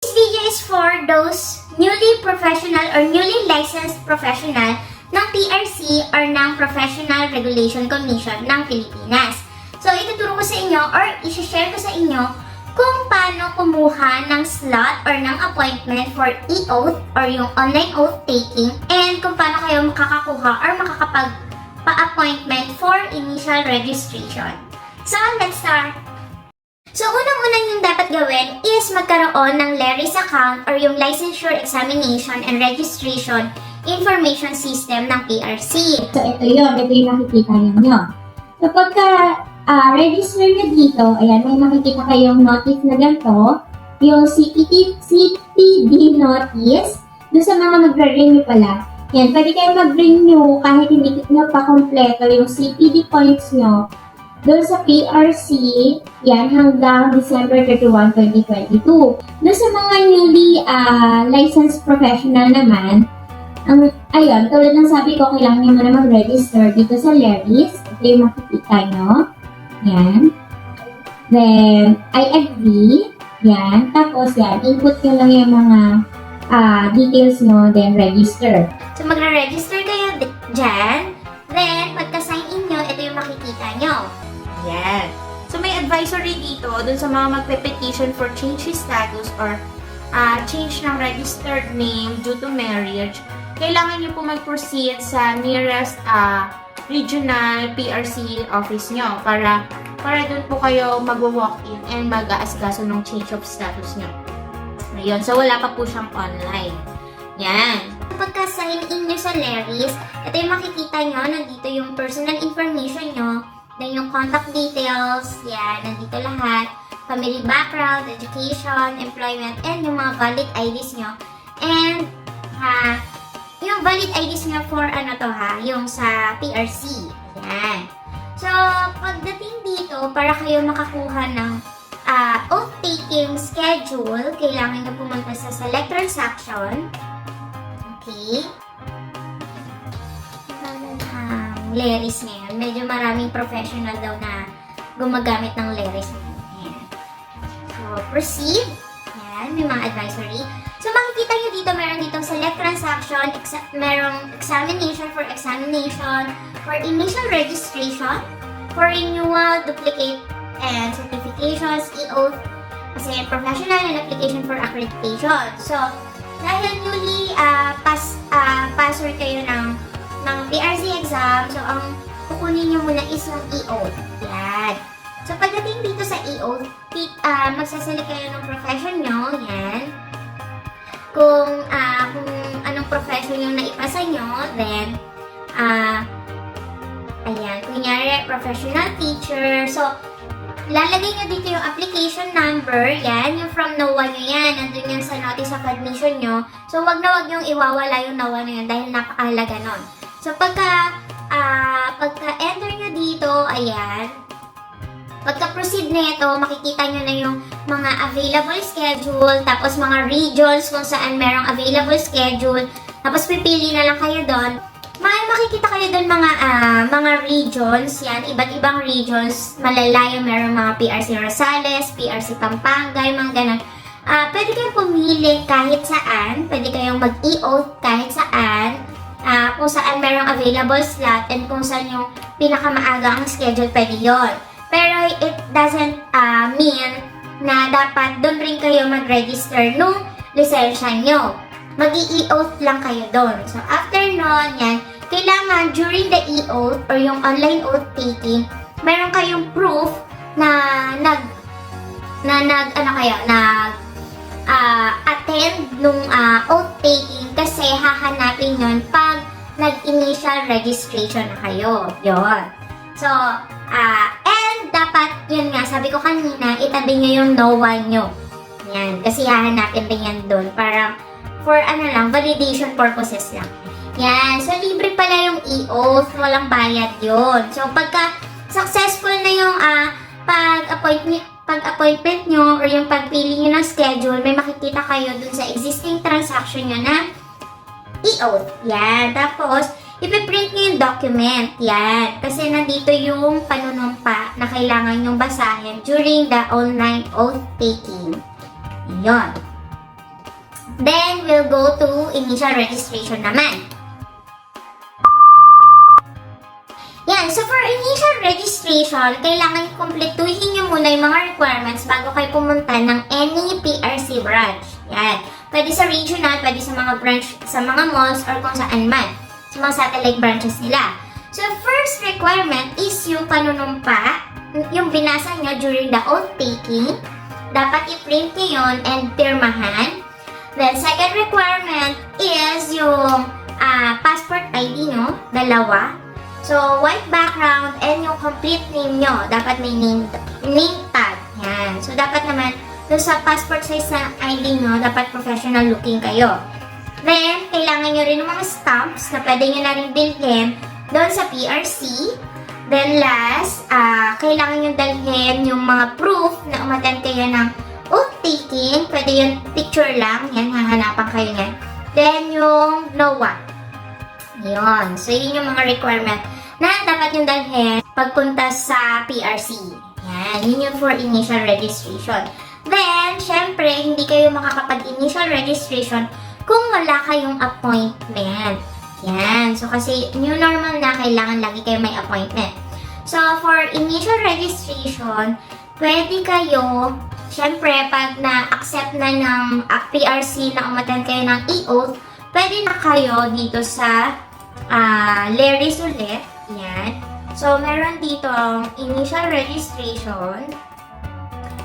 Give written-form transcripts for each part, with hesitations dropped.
This video is for those newly professional or newly licensed professional ng PRC or ng Professional Regulation Commission ng Pilipinas. So, ituturo ko sa inyo or isi-share ko sa inyo kung paano kumuha ng slot or ng appointment for e-oath or yung online oath taking and kung paano kayo makakakuha or makakapag-pa-appointment for initial registration. So, let's start! So, unang-unang yung dapat gawin is magkaroon ng LERIS account or yung Licensure Examination and Registration Information System ng PRC. So, ito yung makikita nyo. So, pagka register nyo dito, ayan, may makikita kayong notice na ganito, yung CPD notice, doon sa mga magre-renew pala. Yan, pwede kayong mag-renew kahit hindi nyo pa kompleto yung CPD points nyo. Doon sa PRC, yan, hanggang December 31, 2022. Doon sa mga newly licensed professional naman, ayun, tulad ng sabi ko, kailangan nyo muna mag-register dito sa LERIS. Ito yung makikita nyo. Yan. Then, I agree. Yan. Tapos, yan, input nyo lang yung mga details nyo, then register. So, magre-register kayo dyan. Then, pagka-sign in nyo, ito yung makikita nyo. Yan. So, may advisory dito dun sa mga magpe-petition for change his status or change ng registered name due to marriage. Kailangan nyo po mag-proceed sa nearest regional PRC office nyo para dun po kayo mag-walk-in and mag-aasgaso ng change of status nyo. Ayun. So, wala pa po siyang online. Yan. Pagka-sign in nyo sa LERIS, ito yung makikita nyo, nandito yung personal information nyo, then yung contact details, yan, nandito lahat, family background, education, employment, and yung mga valid IDs nyo. And, yung valid IDs nyo for yung sa PRC. Yan. So, pagdating dito, para kayo makakuha ng oath-taking schedule, kailangan nyo pumunta sa select transaction. Okay. LERIS ngayon. Medyo maraming professional daw na gumagamit ng LERIS. Ayan. So, proceed. Ayan, may mga advisory. So, makikita nyo dito, meron ditong select transaction, merong examination, for initial registration, for renewal, duplicate, and certifications, e-oath, kasi professional and application for accreditation. So, dahil newly passer kayo ng PRC exam, so ang kukunin nyo muna is yung e-oath. Yan. So, pagdating dito sa e-oath, magsaselect kayo ng profession nyo. Yan. Kung anong profession yung naipasa nyo, then, ayan, kunyari, professional teacher. So, lalagay nyo dito yung application number, yan, yung from no one nyo yan, nandun yan sa notice of admission nyo. So, wag na wag yung iwawala yung no one nyo yan dahil napakahalaga nun. So, pagka-enter nyo dito, ayan, pagka-proceed na ito, makikita nyo na yung mga available schedule, tapos mga regions kung saan merong available schedule, tapos pipili na lang kayo doon. Makikita kayo doon mga regions, yan, iba't ibang regions, malalayo, merong mga PRC Rosales, PRC Pampanga, yung mga ganun. Pwede kayong pumili kahit saan, pwede kayong mag-e-oath kahit saan, kung saan merong available slot and kung saan yung pinakamaaga ang schedule, pwede yun. Pero it doesn't mean na dapat doon rin kayo mag-register nung lisensya nyo. Mag-e-oath lang kayo doon. So, after nun, yan, kailangan during the e-oath or yung online oath taking, meron kayong proof na attend nung oath taking kasi hahanapin yun pag nag-initial registration na kayo. Yun. So, and dapat, yun nga, sabi ko kanina, itabi nyo yung no one nyo. Yan. Kasi hahanapin din yan doon para for validation purposes lang. Yan. So, libre pala yung e-oath. Walang bayad yun. So, pagka successful na yung pag-appointment nyo or yung pagpili nyo ng schedule, may makikita kayo dun sa existing transaction nyo na e-oath. Yan. Tapos, ipiprint nyo yung document. Yan. Kasi nandito yung panunumpa na kailangan nyong basahin during the online oath taking. Yan. Then, we'll go to initial registration naman. Yan, so for initial registration, kailangan kumpletuhin nyo muna yung mga requirements bago kayo pumunta ng any PRC branch. Yan. Pwede sa regional, pwede sa mga branch, sa mga malls, or kung saan man. Sa mga satellite branches nila. So, first requirement is yung panunumpa, yung binasa nyo during the oath taking. Dapat i-print nyo yun and pirmahan. Then, second requirement is yung passport ID nyo, dalawa. So, white background and yung complete name nyo. Dapat may name tag. Yan. So, dapat naman, doon sa passport size na ID nyo, dapat professional looking kayo. Then, kailangan nyo rin ng mga stamps na pwede nyo na rin bilhin doon sa PRC. Then, last, kailangan nyo dalhin yung mga proof na umattend kayo ng oath taking. Pwede yung picture lang. Yan, hahanapan kayo yan. Then, yung NOA. Yun. So, yun yung mga requirement na dapat yung dalhin pagpunta sa PRC. Yan. Yun yung for initial registration. Then, syempre, hindi kayo makakapag-initial registration kung wala kayong appointment. Yan. So, kasi new normal na kailangan lagi kayo may appointment. So, for initial registration, pwede kayo, syempre, pag na-accept na ng PRC na umattend kayo ng e-oath, pwede na kayo dito sa LERIS ulit. Yan. So, meron dito initial registration.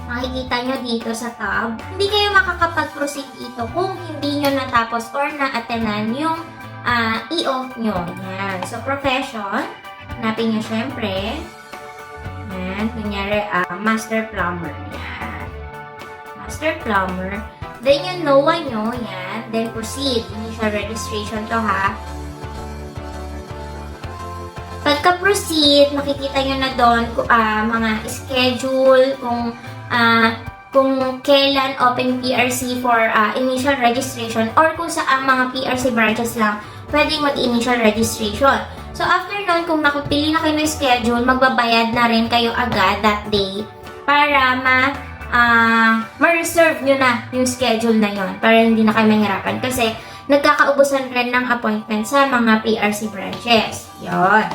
Makikita nyo dito sa tab. Hindi kayo makakapag-proceed dito kung hindi nyo natapos or na-attendan yung e-oath nyo. Yan. So, profession. Hanapin nyo syempre. Yan. Kunyari, master plumber. Yan. Master plumber. Then, yung NOA nyo. Yan. Then, proceed. Initial registration to, ha. Pagka-proceed, makikita nyo na doon mga schedule, kung kailan open PRC for initial registration or kung saan mga PRC branches lang pwedeng mag-initial registration. So, after nun, kung nakapili na kayo ng schedule, magbabayad na rin kayo agad that day para ma-reserve nyo na yung schedule na yon para hindi na kayo mahirapan kasi nagkakaubusan rin ng appointment sa mga PRC branches. Yon.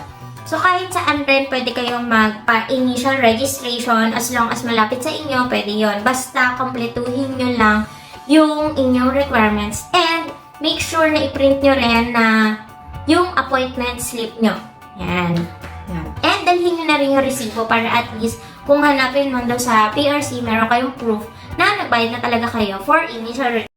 So, kahit saan rin pwede kayong magpa-initial registration as long as malapit sa inyo, pwede yon. Basta kompletuhin nyo lang yung inyong requirements and make sure na i-print nyo rin na yung appointment slip nyo. Yan. Yan. And dalhin nyo na rin yung resibo para at least kung hanapin mo daw sa PRC, meron kayong proof na nagbayad na talaga kayo for initial registration.